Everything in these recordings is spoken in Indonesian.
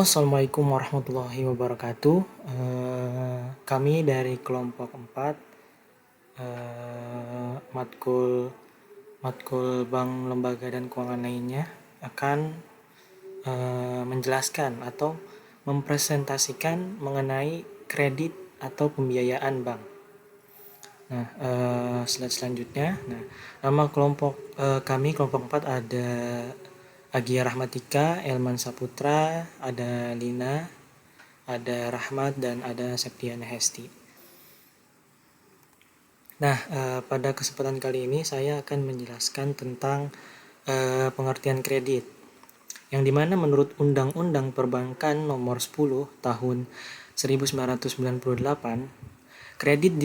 Halo, Assalamualaikum warahmatullahi wabarakatuh. Kami dari kelompok 4, matkul matkul bank, lembaga, dan keuangan lainnya akan menjelaskan atau mempresentasikan mengenai kredit atau pembiayaan bank. Nah, slide selanjutnya. Nah, nama kelompok kami kelompok 4 ada Agia Rahmatika, Elman Saputra, ada Lina, ada Rahmat, dan ada Septiana Hesti. Nah, pada kesempatan kali ini saya akan menjelaskan tentang pengertian kredit, yang dimana menurut Undang-Undang Perbankan Nomor 10 Tahun 1998, kredit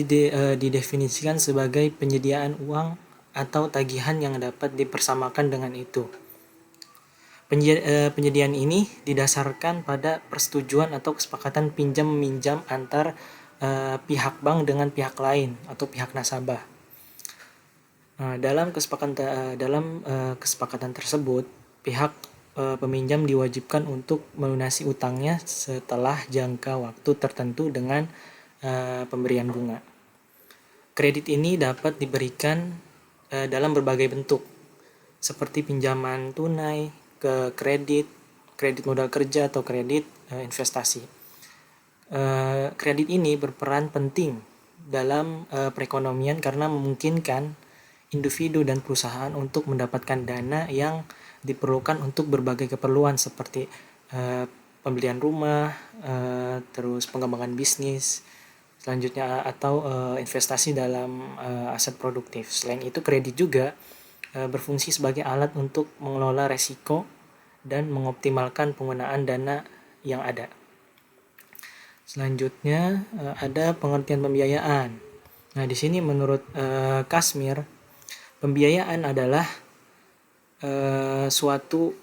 didefinisikan sebagai penyediaan uang atau tagihan yang dapat dipersamakan dengan itu. Penyediaan ini didasarkan pada persetujuan atau kesepakatan pinjam-meminjam antar pihak bank dengan pihak lain atau pihak nasabah. Dalam kesepakatan tersebut, pihak peminjam diwajibkan untuk melunasi utangnya setelah jangka waktu tertentu dengan pemberian bunga. Kredit ini dapat diberikan dalam berbagai bentuk, seperti pinjaman tunai, ke kredit modal kerja, atau kredit investasi. Kredit ini berperan penting dalam perekonomian karena memungkinkan individu dan perusahaan untuk mendapatkan dana yang diperlukan untuk berbagai keperluan seperti pembelian rumah, terus pengembangan bisnis, selanjutnya atau investasi dalam aset produktif. Selain itu, kredit juga berfungsi sebagai alat untuk mengelola resiko dan mengoptimalkan penggunaan dana yang ada. Selanjutnya ada pengertian pembiayaan. Nah, di sini menurut Kasmir, pembiayaan adalah suatu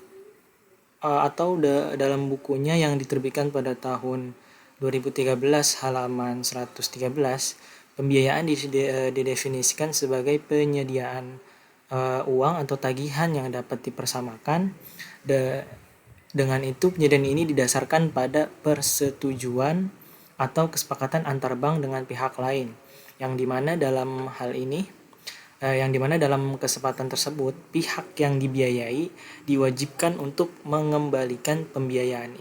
atau dalam bukunya yang diterbitkan pada tahun 2013 halaman 113, pembiayaan didefinisikan sebagai penyediaan uang atau tagihan yang dapat dipersamakan. Dengan itu, penyediaan ini didasarkan pada persetujuan atau kesepakatan antar bank dengan pihak lain, yang dimana dalam kesempatan tersebut pihak yang dibiayai diwajibkan untuk mengembalikan pembiayaan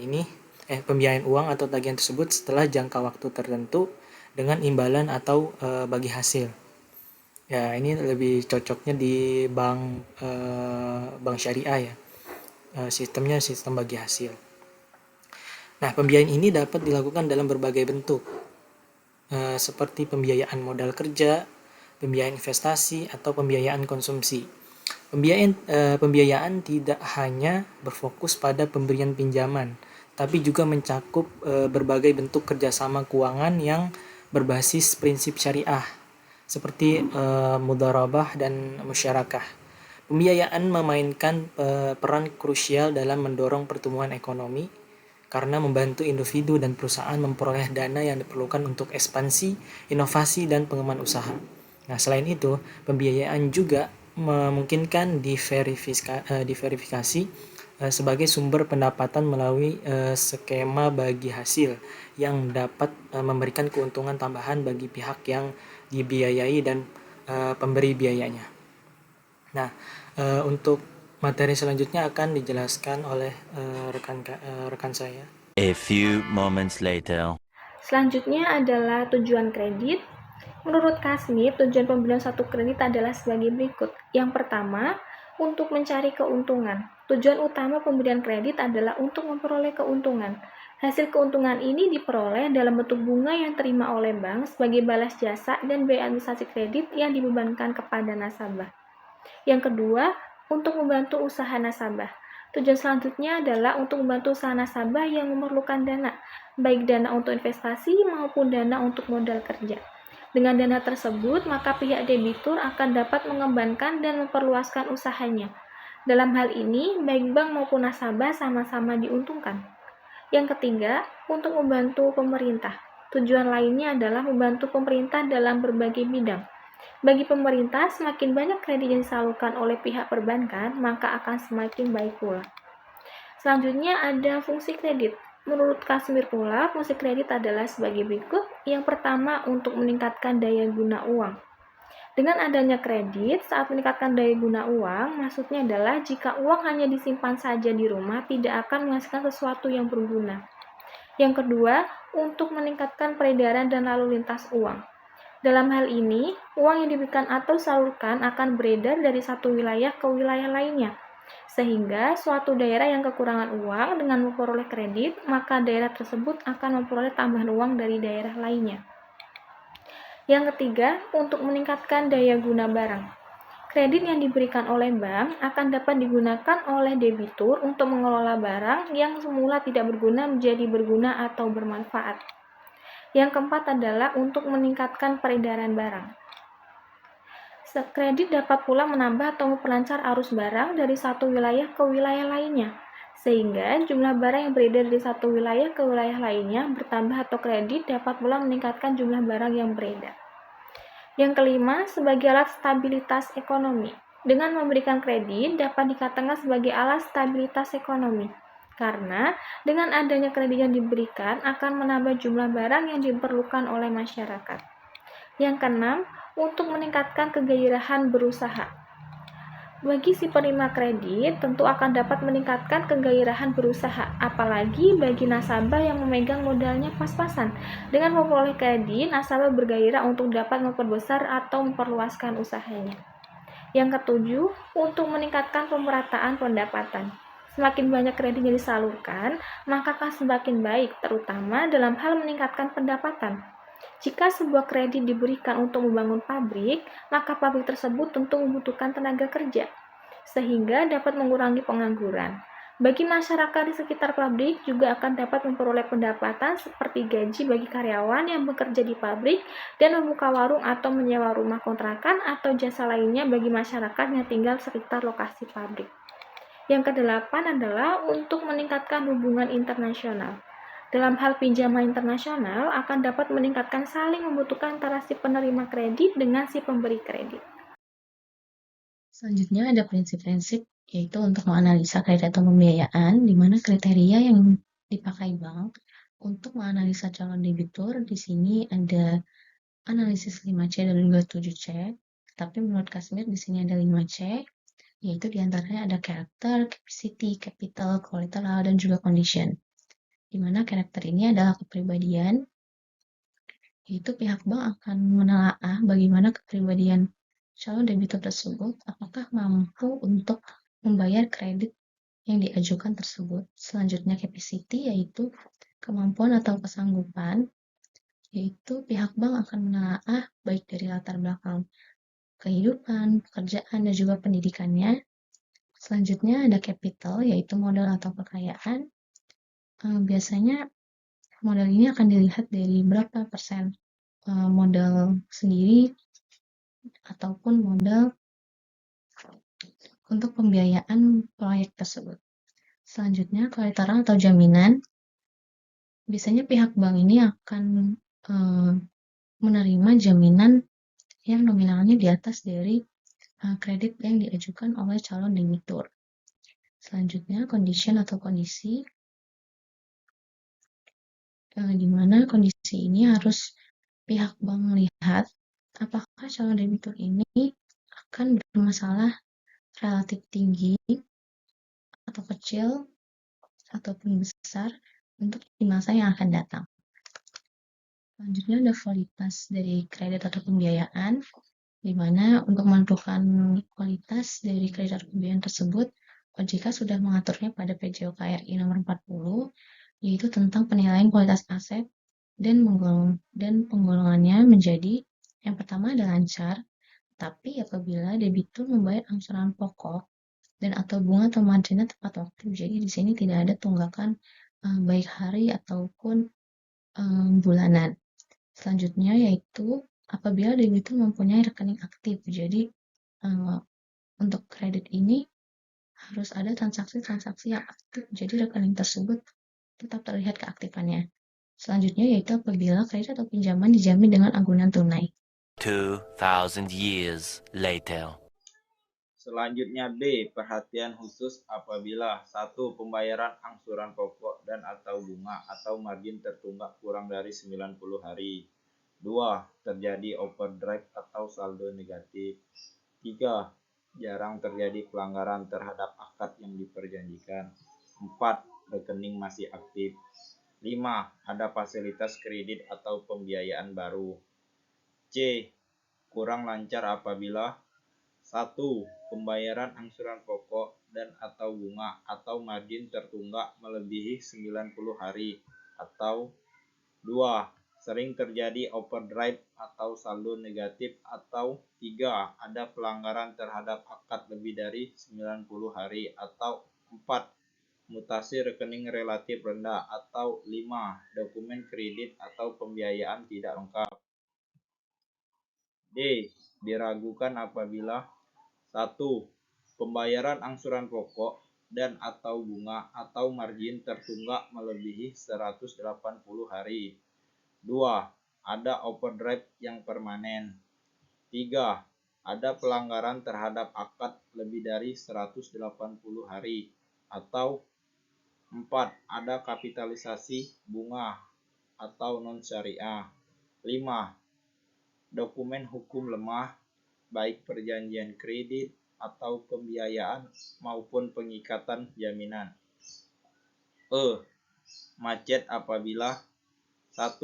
uang atau tagihan tersebut setelah jangka waktu tertentu dengan imbalan atau bagi hasil. Ya, ini lebih cocoknya di bank syariah ya. Sistemnya sistem bagi hasil. Nah, pembiayaan ini dapat dilakukan dalam berbagai bentuk, seperti pembiayaan modal kerja, pembiayaan investasi, atau pembiayaan konsumsi. Pembiayaan tidak hanya berfokus pada pemberian pinjaman, tapi juga mencakup berbagai bentuk kerjasama keuangan yang berbasis prinsip syariah, seperti mudharabah dan musyarakah. Pembiayaan memainkan peran krusial dalam mendorong pertumbuhan ekonomi karena membantu individu dan perusahaan memperoleh dana yang diperlukan untuk ekspansi, inovasi, dan pengembangan usaha. Nah, selain itu, pembiayaan juga memungkinkan diverifikasi sebagai sumber pendapatan melalui skema bagi hasil yang dapat memberikan keuntungan tambahan bagi pihak yang dibiayai dan pemberi biayanya. Nah, untuk materi selanjutnya akan dijelaskan oleh rekan saya. A few moments later. Selanjutnya adalah tujuan kredit. Menurut Kasmir, tujuan pembelian satu kredit adalah sebagai berikut. Yang pertama, untuk mencari keuntungan. Tujuan utama pemberian kredit adalah untuk memperoleh keuntungan. Hasil keuntungan ini diperoleh dalam bentuk bunga yang terima oleh bank sebagai balas jasa dan biaya administrasi kredit yang dibebankan kepada nasabah. Yang kedua, untuk membantu usaha nasabah. Tujuan selanjutnya adalah untuk membantu usaha nasabah yang memerlukan dana, baik dana untuk investasi maupun dana untuk modal kerja. Dengan dana tersebut, maka pihak debitur akan dapat mengembangkan dan memperluaskan usahanya. Dalam hal ini, baik bank maupun nasabah sama-sama diuntungkan. Yang ketiga, untuk membantu pemerintah. Tujuan lainnya adalah membantu pemerintah dalam berbagai bidang. Bagi pemerintah, semakin banyak kredit yang disalurkan oleh pihak perbankan, maka akan semakin baik pula. Selanjutnya ada fungsi kredit. Menurut Kasmir pula, fungsi kredit adalah sebagai berikut. Yang pertama, untuk meningkatkan daya guna uang. Dengan adanya kredit, saat meningkatkan daya guna uang, maksudnya adalah jika uang hanya disimpan saja di rumah, tidak akan menghasilkan sesuatu yang berguna. Yang kedua, untuk meningkatkan peredaran dan lalu lintas uang. Dalam hal ini, uang yang diberikan atau salurkan akan beredar dari satu wilayah ke wilayah lainnya. Sehingga suatu daerah yang kekurangan uang dengan memperoleh kredit, maka daerah tersebut akan memperoleh tambahan uang dari daerah lainnya. Yang ketiga, untuk meningkatkan daya guna barang. Kredit yang diberikan oleh bank akan dapat digunakan oleh debitur untuk mengelola barang yang semula tidak berguna menjadi berguna atau bermanfaat. Yang keempat adalah untuk meningkatkan peredaran barang. Kredit dapat pula menambah atau memperlancar arus barang dari satu wilayah ke wilayah lainnya, sehingga jumlah barang yang beredar dari satu wilayah ke wilayah lainnya bertambah atau kredit dapat pula meningkatkan jumlah barang yang beredar. Yang kelima, sebagai alat stabilitas ekonomi. Dengan memberikan kredit dapat dikatakan sebagai alat stabilitas ekonomi. Karena dengan adanya kredit yang diberikan akan menambah jumlah barang yang diperlukan oleh masyarakat. Yang keenam, untuk meningkatkan kegairahan berusaha. Bagi si penerima kredit, tentu akan dapat meningkatkan kegairahan berusaha, apalagi bagi nasabah yang memegang modalnya pas-pasan. Dengan memperoleh kredit, nasabah bergairah untuk dapat memperbesar atau memperluaskan usahanya. Yang ketujuh, untuk meningkatkan pemerataan pendapatan. Semakin banyak kredit yang disalurkan, maka akan semakin baik, terutama dalam hal meningkatkan pendapatan. Jika sebuah kredit diberikan untuk membangun pabrik, maka pabrik tersebut tentu membutuhkan tenaga kerja, sehingga dapat mengurangi pengangguran. Bagi masyarakat di sekitar pabrik juga akan dapat memperoleh pendapatan seperti gaji bagi karyawan yang bekerja di pabrik dan membuka warung atau menyewa rumah kontrakan atau jasa lainnya bagi masyarakat yang tinggal sekitar lokasi pabrik. Yang kedelapan adalah untuk meningkatkan hubungan internasional. Dalam hal pinjaman internasional akan dapat meningkatkan saling membutuhkan antara si penerima kredit dengan si pemberi kredit. Selanjutnya ada prinsip-prinsip yaitu untuk menganalisa kredit atau pembiayaan, di mana kriteria yang dipakai bank untuk menganalisa calon debitur. Di sini ada analisis 5C dan juga 7C, tapi menurut Kasmir di sini ada 5C, yaitu diantaranya ada karakter, capacity, capital, collateral, dan juga condition. Di mana karakter ini adalah kepribadian, yaitu pihak bank akan menelaah bagaimana kepribadian calon debitur tersebut, apakah mampu untuk membayar kredit yang diajukan tersebut. Selanjutnya capacity, yaitu kemampuan atau kesanggupan, yaitu pihak bank akan menelaah baik dari latar belakang kehidupan, pekerjaan, dan juga pendidikannya. Selanjutnya ada capital, yaitu modal atau kekayaan. Biasanya modal ini akan dilihat dari berapa persen modal sendiri ataupun modal untuk pembiayaan proyek tersebut. Selanjutnya, collateral atau jaminan. Biasanya pihak bank ini akan menerima jaminan yang nominalnya di atas dari kredit yang diajukan oleh calon debitur. Selanjutnya, condition atau kondisi, di mana kondisi ini harus pihak bank melihat apakah calon debitur ini akan bermasalah relatif tinggi atau kecil ataupun besar untuk di masa yang akan datang. Selanjutnya ada kualitas dari kredit atau pembiayaan, di mana untuk menentukan kualitas dari kredit atau pembiayaan tersebut, OJK sudah mengaturnya pada PJOK-RI nomor 40, yaitu tentang penilaian kualitas aset dan penggolongannya menjadi yang pertama ada lancar, tapi apabila debitur membayar angsuran pokok dan atau bunga atau marginnya tepat waktu, jadi di sini tidak ada tunggakan baik hari ataupun bulanan. Selanjutnya yaitu apabila debitur mempunyai rekening aktif, jadi untuk kredit ini harus ada transaksi-transaksi yang aktif, jadi rekening tersebut tetap terlihat keaktifannya. Selanjutnya yaitu apabila kredit atau pinjaman dijamin dengan agunan tunai. 2,000 years later. Selanjutnya B. Perhatian khusus apabila 1. Pembayaran angsuran pokok dan atau bunga atau margin tertunggak kurang dari 90 hari. 2. Terjadi overdrive atau saldo negatif. 3. Jarang terjadi pelanggaran terhadap akad yang diperjanjikan. 4. Rekening masih aktif. 5. Ada fasilitas kredit atau pembiayaan baru. C. Kurang lancar apabila 1. Pembayaran angsuran pokok dan atau bunga atau margin tertunggak melebihi 90 hari. Atau 2. Sering terjadi overdrive atau saldo negatif. Atau 3. Ada pelanggaran terhadap akad lebih dari 90 hari. Atau 4. Mutasi rekening relatif rendah. Atau 5. Dokumen kredit atau pembiayaan tidak lengkap. D. Diragukan apabila 1. Pembayaran angsuran pokok dan atau bunga atau margin tertunggak melebihi 180 hari. 2. Ada overdrive yang permanen. 3. Ada pelanggaran terhadap akad lebih dari 180 hari. Atau 4. Ada kapitalisasi bunga atau non-syariah. 5. Dokumen hukum lemah, baik perjanjian kredit atau pembiayaan maupun pengikatan jaminan. Macet apabila 1.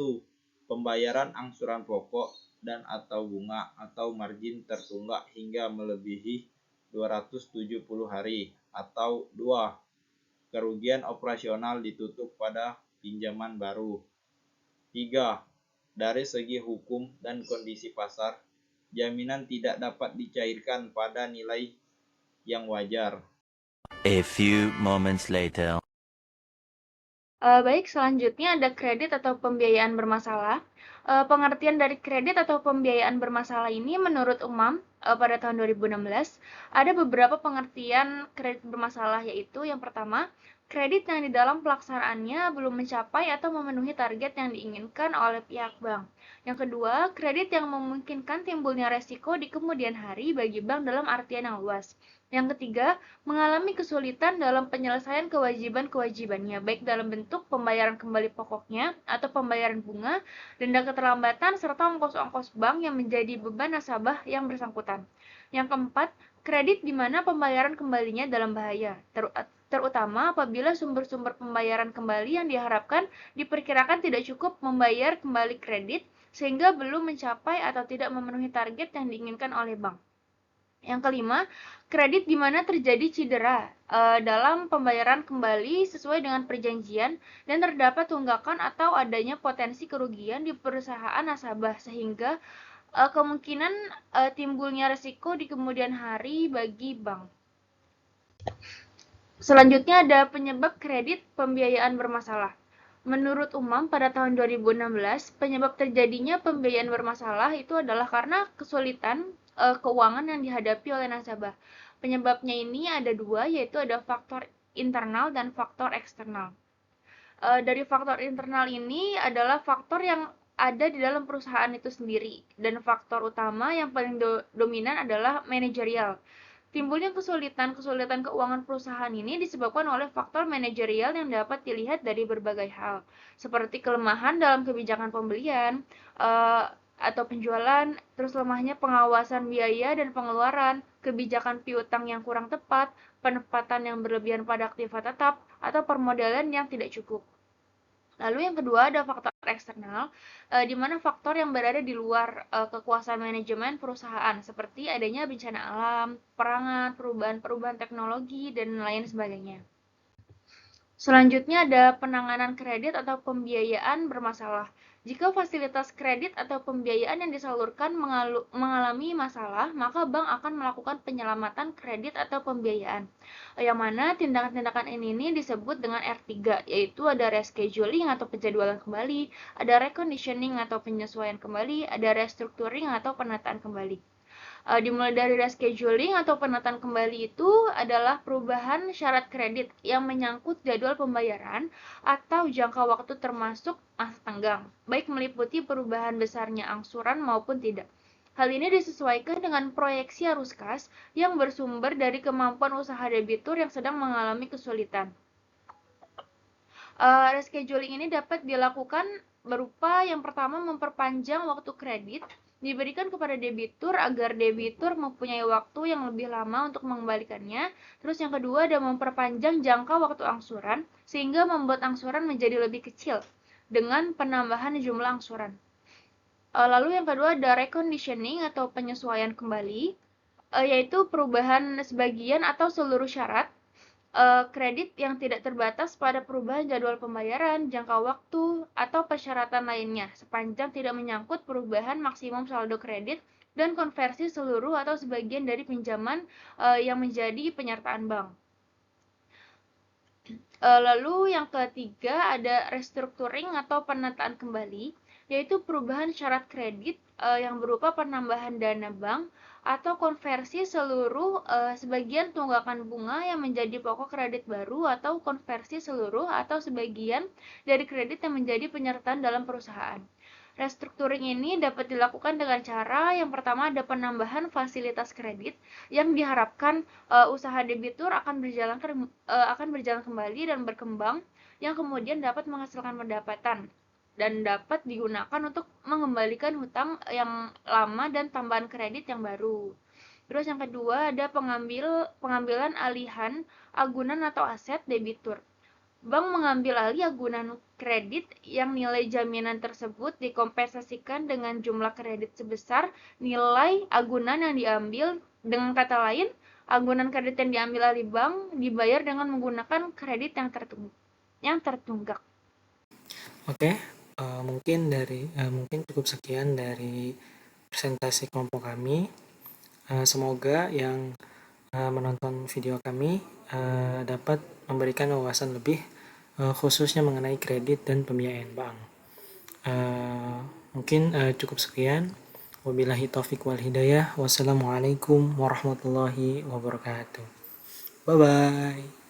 Pembayaran angsuran pokok dan atau bunga atau margin tertunggak hingga melebihi 270 hari. Atau 2. Kerugian operasional ditutup pada pinjaman baru. 3. Dari segi hukum dan kondisi pasar, jaminan tidak dapat dicairkan pada nilai yang wajar. A few moments later. Baik, selanjutnya ada kredit atau pembiayaan bermasalah. Pengertian dari kredit atau pembiayaan bermasalah ini menurut Umam pada tahun 2016 ada beberapa pengertian kredit bermasalah, yaitu yang pertama, kredit yang di dalam pelaksanaannya belum mencapai atau memenuhi target yang diinginkan oleh pihak bank. Yang kedua, kredit yang memungkinkan timbulnya resiko di kemudian hari bagi bank dalam artian yang luas. Yang ketiga, mengalami kesulitan dalam penyelesaian kewajiban-kewajibannya, baik dalam bentuk pembayaran kembali pokoknya atau pembayaran bunga, denda keterlambatan, serta ongkos-ongkos bank yang menjadi beban nasabah yang bersangkutan. Yang keempat, kredit di mana pembayaran kembalinya dalam bahaya, terutama apabila sumber-sumber pembayaran kembali yang diharapkan diperkirakan tidak cukup membayar kembali kredit, sehingga belum mencapai atau tidak memenuhi target yang diinginkan oleh bank. Yang kelima, kredit di mana terjadi cedera dalam pembayaran kembali sesuai dengan perjanjian dan terdapat tunggakan atau adanya potensi kerugian di perusahaan nasabah sehingga kemungkinan timbulnya risiko di kemudian hari bagi bank. Selanjutnya ada penyebab kredit pembiayaan bermasalah. Menurut Umam pada tahun 2016, penyebab terjadinya pembiayaan bermasalah itu adalah karena kesulitan keuangan yang dihadapi oleh nasabah. Penyebabnya ini ada dua, yaitu ada faktor internal dan faktor eksternal. Dari faktor internal ini adalah faktor yang ada di dalam perusahaan itu sendiri, dan faktor utama yang paling dominan adalah manajerial. Timbulnya kesulitan keuangan perusahaan ini disebabkan oleh faktor manajerial yang dapat dilihat dari berbagai hal, seperti kelemahan dalam kebijakan pembelian atau penjualan, terus lemahnya pengawasan biaya dan pengeluaran, kebijakan piutang yang kurang tepat, penempatan yang berlebihan pada aktiva tetap, atau permodalan yang tidak cukup. Lalu yang kedua ada faktor eksternal, di mana faktor yang berada di luar kekuasaan manajemen perusahaan, seperti adanya bencana alam, perangan, perubahan teknologi, dan lain sebagainya. Selanjutnya ada penanganan kredit atau pembiayaan bermasalah. Jika fasilitas kredit atau pembiayaan yang disalurkan mengalami masalah, maka bank akan melakukan penyelamatan kredit atau pembiayaan. Yang mana tindakan-tindakan ini disebut dengan R3, yaitu ada rescheduling atau penjadwalan kembali, ada reconditioning atau penyesuaian kembali, ada restructuring atau penataan kembali. Dimulai dari rescheduling atau penataan kembali itu adalah perubahan syarat kredit yang menyangkut jadwal pembayaran atau jangka waktu termasuk masa tenggang, baik meliputi perubahan besarnya angsuran maupun tidak. Hal ini disesuaikan dengan proyeksi arus kas yang bersumber dari kemampuan usaha debitur yang sedang mengalami kesulitan. Rescheduling ini dapat dilakukan berupa yang pertama memperpanjang waktu kredit diberikan kepada debitur agar debitur mempunyai waktu yang lebih lama untuk mengembalikannya. Terus yang kedua ada memperpanjang jangka waktu angsuran sehingga membuat angsuran menjadi lebih kecil dengan penambahan jumlah angsuran. Lalu yang kedua ada reconditioning atau penyesuaian kembali, yaitu perubahan sebagian atau seluruh syarat kredit yang tidak terbatas pada perubahan jadwal pembayaran, jangka waktu, atau persyaratan lainnya, sepanjang tidak menyangkut perubahan maksimum saldo kredit dan konversi seluruh atau sebagian dari pinjaman yang menjadi penyertaan bank. Lalu yang ketiga ada restructuring atau penataan kembali, yaitu perubahan syarat kredit yang berupa penambahan dana bank atau konversi seluruh sebagian tunggakan bunga yang menjadi pokok kredit baru atau konversi seluruh atau sebagian dari kredit yang menjadi penyertaan dalam perusahaan. Restructuring ini dapat dilakukan dengan cara yang pertama ada penambahan fasilitas kredit yang diharapkan usaha debitur akan berjalan kembali dan berkembang yang kemudian dapat menghasilkan pendapatan dan dapat digunakan untuk mengembalikan hutang yang lama dan tambahan kredit yang baru. Terus yang kedua ada pengambilan alihan agunan atau aset debitur. Bank mengambil alih agunan kredit yang nilai jaminan tersebut dikompensasikan dengan jumlah kredit sebesar nilai agunan yang diambil. Dengan kata lain, agunan kredit yang diambil alih bank dibayar dengan menggunakan kredit yang tertunggak. Oke, mungkin cukup sekian dari presentasi kelompok kami. Semoga yang menonton video kami dapat memberikan wawasan lebih khususnya mengenai kredit dan pembiayaan bank. Mungkin cukup sekian. Wabillahi taufiq wal hidayah. Wassalamualaikum warahmatullahi wabarakatuh. Bye bye.